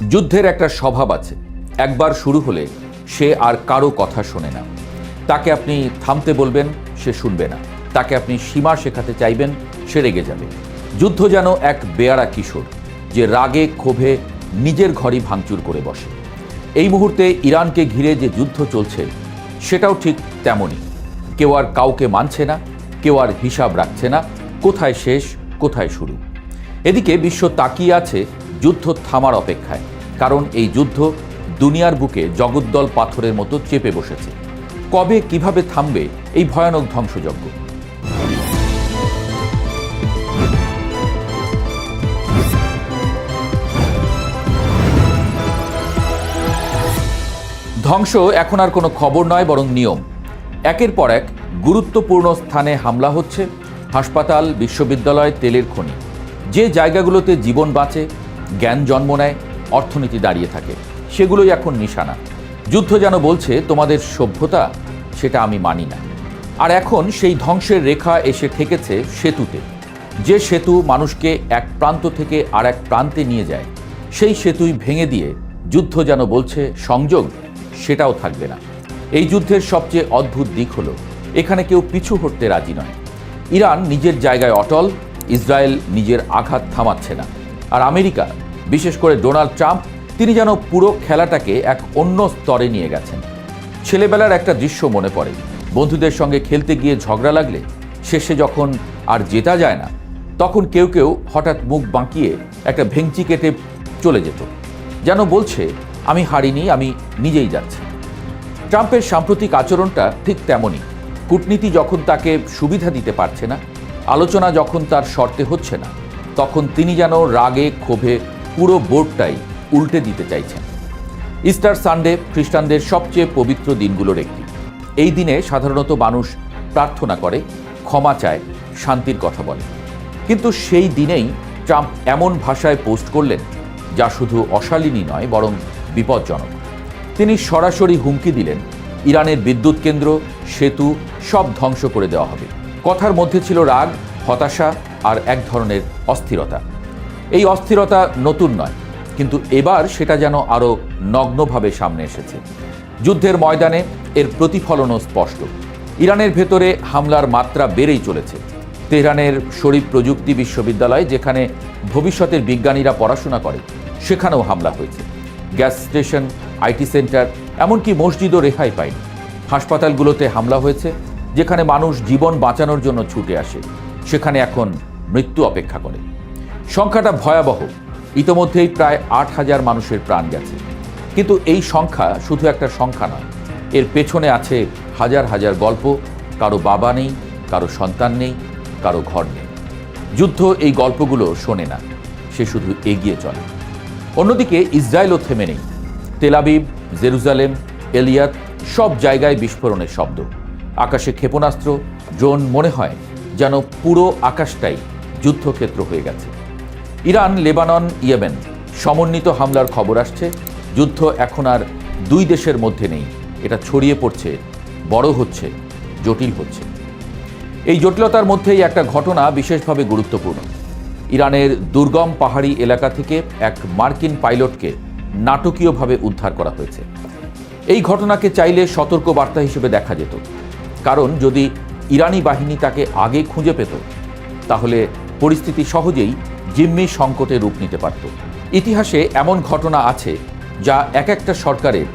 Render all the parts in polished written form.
যুদ্ধের একটা স্বভাব আছে, একবার শুরু হলে সে আর কারো কথা শোনে না। তাকে আপনি থামতে বলবেন, সে শুনবে না। তাকে আপনি সীমা শেখাতে চাইবেন, সে রেগে যাবে। যুদ্ধ যেন এক বেয়াড়া কিশোর, যে রাগে ক্ষোভে নিজের ঘরই ভাঙচুর করে বসে। এই মুহূর্তে ইরানকে ঘিরে যে যুদ্ধ চলছে, সেটাও ঠিক তেমনই। কেউ আর কাউকে মানছে না, কেউ আর হিসাব রাখছে না, কোথায় শেষ কোথায় শুরু। এদিকে বিশ্ব তাকিয়ে আছে যুদ্ধ থামার অপেক্ষায়, কারণ এই যুদ্ধ দুনিয়ার বুকে জগদ্দল পাথরের মতো চেপে বসেছে। কবে কিভাবে থামবে এই ভয়ানক ধ্বংসযজ্ঞ? ধ্বংস এখন আর কোনো খবর নয়, বরং নিয়ম। একের পর এক গুরুত্বপূর্ণ স্থানে হামলা হচ্ছে। হাসপাতাল, বিশ্ববিদ্যালয়, তেলের খনি, যে জায়গাগুলোতে জীবন বাঁচে, জ্ঞান জন্ম নেয়, অর্থনীতি দাঁড়িয়ে থাকে, সেগুলোই এখন নিশানা। যুদ্ধ যেন বলছে, তোমাদের সভ্যতা সেটা আমি মানি না। আর এখন সেই ধ্বংসের রেখা এসে ঠেকেছে সেতুতে। যে সেতু মানুষকে এক প্রান্ত থেকে আর এক প্রান্তে নিয়ে যায়, সেই সেতুই ভেঙে দিয়ে যুদ্ধ যেন বলছে সংযোগ সেটাও থাকবে না। এই যুদ্ধের সবচেয়ে অদ্ভুত দিক হলো, এখানে কেউ পিছু হটতে রাজি নয়। ইরান নিজের জায়গায় অটল, ইসরায়েল নিজের আঘাত থামাচ্ছে না। আর আমেরিকা, বিশেষ করে ডোনাল্ড ট্রাম্প, তিনি যেন পুরো খেলাটাকে এক অন্য স্তরে নিয়ে গেছেন। ছেলেবেলার একটা দৃশ্য মনে পড়ে। বন্ধুদের সঙ্গে খেলতে গিয়ে ঝগড়া লাগলে শেষে যখন আর জেতা যায় না, তখন কেউ কেউ হঠাৎ মুখ বাঁকিয়ে একটা ভেঙচি কেটে চলে যেত, যেন বলছে আমি হারিনি, আমি নিজেই যাচ্ছি। ট্রাম্পের সাম্প্রতিক আচরণটা ঠিক তেমনই। কূটনীতি যখন তাকে সুবিধা দিতে পারছে না, আলোচনা যখন তার শর্তে হচ্ছে না, তখন তিনি যেন রাগে ক্ষোভে পুরো বোর্ডটাই উল্টে দিতে চাইছেন। ইস্টার সানডে খ্রিস্টানদের সবচেয়ে পবিত্র দিনগুলোর একটি। এই দিনে সাধারণত মানুষ প্রার্থনা করে, ক্ষমা চায়, শান্তির কথা বলে। কিন্তু সেই দিনেই ট্রাম্প এমন ভাষায় পোস্ট করলেন, যা শুধু অশালীনই নয়, বরং বিপজ্জনক। তিনি সরাসরি হুমকি দিলেন, ইরানের বিদ্যুৎ কেন্দ্র, সেতু সব ধ্বংস করে দেওয়া হবে। কথার মধ্যে ছিল রাগ, হতাশা আর এক ধরনের অস্থিরতা। এই অস্থিরতা নতুন নয়, কিন্তু এবার সেটা যেন আরও নগ্নভাবে সামনে এসেছে। যুদ্ধের ময়দানে এর প্রতিফলনও স্পষ্ট। ইরানের ভেতরে হামলার মাত্রা বেড়েই চলেছে। তেহরানের শরীফ প্রযুক্তি বিশ্ববিদ্যালয়, যেখানে ভবিষ্যতের বিজ্ঞানীরা পড়াশোনা করে, সেখানেও হামলা হয়েছে। গ্যাস স্টেশন, আইটি সেন্টার, এমনকি মসজিদও রেহাই পায়নি। হাসপাতালগুলোতে হামলা হয়েছে, যেখানে মানুষ জীবন বাঁচানোর জন্য ছুটে আসে, সেখানে এখন মৃত্যু অপেক্ষা করে। সংখ্যাটা ভয়াবহ। ইতোমধ্যেই প্রায় 8,000 মানুষের প্রাণ গেছে। কিন্তু এই সংখ্যা শুধু একটা সংখ্যা নয়, এর পেছনে আছে হাজার হাজার গল্প। কারো বাবা নেই, কারো সন্তান নেই, কারো ঘর নেই। যুদ্ধ এই গল্পগুলো শোনে না, সে শুধু এগিয়ে চলে। অন্যদিকে ইসরায়েলও থেমে নেই। তেল আবিব, জেরুজালেম, এলিয়াত, সব জায়গায় বিস্ফোরণের শব্দ। আকাশে ক্ষেপণাস্ত্র, ড্রোন, মনে হয় যেন পুরো আকাশটাই যুদ্ধক্ষেত্র হয়ে গেছে। ইরান, লেবানন, ইয়েমেন সমন্বিত হামলার খবর আসছে। যুদ্ধ এখন আর দুই দেশের মধ্যে নেই, এটা ছড়িয়ে পড়ছে, বড় হচ্ছে, জটিল হচ্ছে। এই জটিলতার মধ্যেই একটা ঘটনা বিশেষভাবে গুরুত্বপূর্ণ। ইরানের দুর্গম পাহাড়ি এলাকা থেকে এক মার্কিন পাইলটকে নাটকীয়ভাবে উদ্ধার করা হয়েছে। এই ঘটনাকে চাইলে সতর্ক বার্তা হিসেবে দেখা যেত, কারণ যদি ইরানি বাহিনী তাকে আগে খুঁজে পেত, তাহলে পরিস্থিতি সহজেই জিম্মি সংকটে রূপ নিতে পারত। ইতিহাসে এমন ঘটনা আছে যা এক একটা সরকারের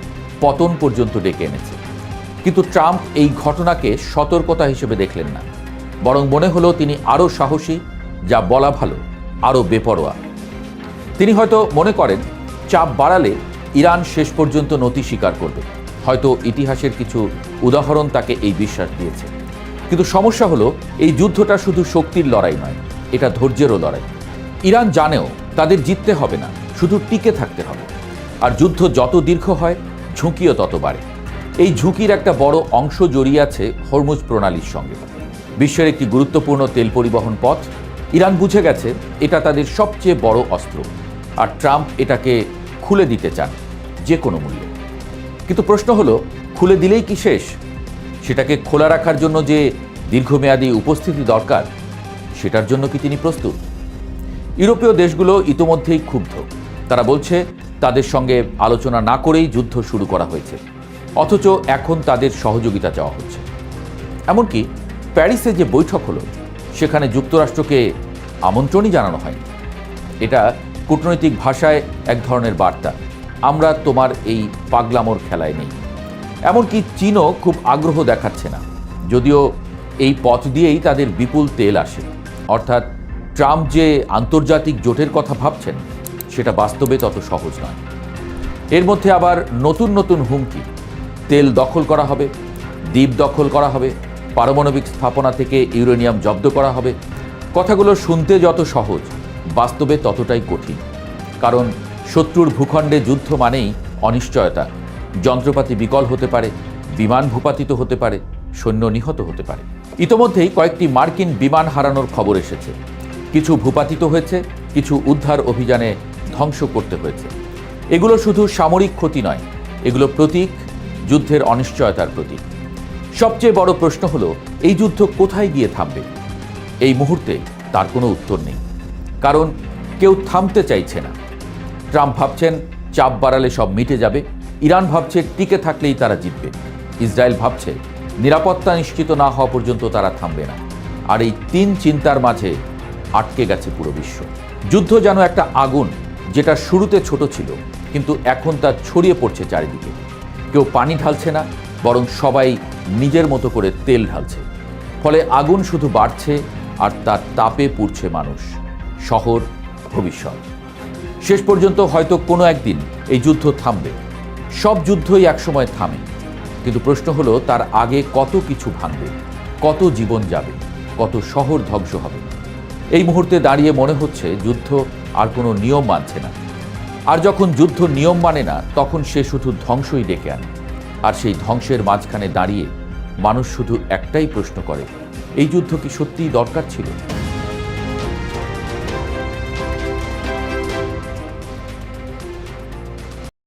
পতন পর্যন্ত ডেকে এনেছে। কিন্তু ট্রাম্প এই ঘটনাকে সতর্কতা হিসেবে দেখলেন না, বরং মনে হলো তিনি আরও সাহসী, যা বলা ভালো, আরও বেপরোয়া। তিনি হয়তো মনে করেন চাপ বাড়ালে ইরান শেষ পর্যন্ত নতি স্বীকার করবে। হয়তো ইতিহাসের কিছু উদাহরণ তাকে এই বিশ্বাস দিয়েছে। কিন্তু সমস্যা হলো, এই যুদ্ধটা শুধু শক্তির লড়াই নয়, এটা ধৈর্যেরও লড়াই। ইরান জানেও তাদের জিততে হবে না, শুধু টিকে থাকতে হবে। আর যুদ্ধ যত দীর্ঘ হয়, ঝুঁকিও তত বাড়ে। এই ঝুঁকির একটা বড় অংশ জড়িয়ে আছে হরমুজ প্রণালীর সঙ্গে। বিশ্বের একটি গুরুত্বপূর্ণ তেল পরিবহন পথ। ইরান বুঝে গেছে এটা তাদের সবচেয়ে বড় অস্ত্র, আর ট্রাম্প এটাকে খুলে দিতে চান যে কোনো মূল্যে। কিন্তু প্রশ্ন হলো, খুলে দিলেই কি শেষ? সেটাকে খোলা রাখার জন্য যে দীর্ঘমেয়াদী উপস্থিতি দরকার, সেটার জন্য কি তিনি প্রস্তুত? ইউরোপীয় দেশগুলো ইতোমধ্যেই ক্ষুব্ধ। তারা বলছে তাদের সঙ্গে আলোচনা না করেই যুদ্ধ শুরু করা হয়েছে, অথচ এখন তাদের সহযোগিতা চাওয়া হচ্ছে। এমনকি প্যারিসে যে বৈঠক হলো সেখানে যুক্তরাষ্ট্রকে আমন্ত্রণই জানানো হয়নি। এটা কূটনৈতিক ভাষায় এক ধরনের বার্তা, আমরা তোমার এই পাগলামোর খেলায় নেই। এমনকি চীনও খুব আগ্রহ দেখাচ্ছে না, যদিও এই পথ দিয়েই তাদের বিপুল তেল আসে। অর্থাৎ ট্রাম্প যে আন্তর্জাতিক জোটের কথা ভাবছেন সেটা বাস্তবে তত সহজ নয়। এর মধ্যে আবার নতুন নতুন হুমকি, তেল দখল করা হবে, দ্বীপ দখল করা হবে, পারমাণবিক স্থাপনা থেকে ইউরেনিয়াম জব্দ করা হবে। কথাগুলো শুনতে যত সহজ, বাস্তবে ততটাই কঠিন। কারণ শত্রুর ভূখণ্ডে যুদ্ধ মানেই অনিশ্চয়তা, যন্ত্রপাতি বিকল হতে পারে, বিমান ভূপাতিত হতে পারে, সৈন্য নিহত হতে পারে। ইতোমধ্যেই কয়েকটি মার্কিন বিমান হারানোর খবর এসেছে। কিছু ভূপাতিত হয়েছে, কিছু উদ্ধার অভিযানে ধ্বংস করতে হয়েছে। এগুলো শুধু সামরিক ক্ষতি নয়, এগুলো প্রতীক, যুদ্ধের অনিশ্চয়তার প্রতীক। সবচেয়ে বড় প্রশ্ন হলো, এই যুদ্ধ কোথায় গিয়ে থামবে? এই মুহূর্তে তার কোনো উত্তর নেই, কারণ কেউ থামতে চাইছে না। ট্রাম্প ভাবছেন চাপ বাড়ালে সব মিটে যাবে, ইরান ভাবছে টিকে থাকলেই তারা জিতবে, ইসরায়েল ভাবছে নিরাপত্তা নিশ্চিত না হওয়া পর্যন্ত তারা থামবে না। আর এই তিন চিন্তার মাঝে আটকে গেছে পুরো বিশ্ব। যুদ্ধ যেন একটা আগুন, যেটা শুরুতে ছোট ছিল কিন্তু এখন তা ছড়িয়ে পড়ছে চারিদিকে। কেউ পানি ঢালছে না, বরং সবাই নিজের মতো করে তেল ঢালছে। ফলে আগুন শুধু বাড়ছে আর তার তাপে পুড়ছে মানুষ, শহর, ভবিষ্যৎ। শেষ পর্যন্ত হয়তো কোনো একদিন এই যুদ্ধ থামবে। সব যুদ্ধই একসময় থামে, কিন্তু প্রশ্ন হলো তার আগে কত কিছু ভাঙবে, কত জীবন যাবে, কত শহর ধ্বংস হবে। এই মুহূর্তে দাঁড়িয়ে মনে হচ্ছে যুদ্ধ আর কোনো নিয়ম মানছে না। আর যখন যুদ্ধ নিয়ম মানে না, তখন সে শুধু ধ্বংসই ডেকে আনে। আর সেই ধ্বংসের মাঝখানে দাঁড়িয়ে মানুষ শুধু একটাই প্রশ্ন করে, এই যুদ্ধ কি সত্যিই দরকার ছিল?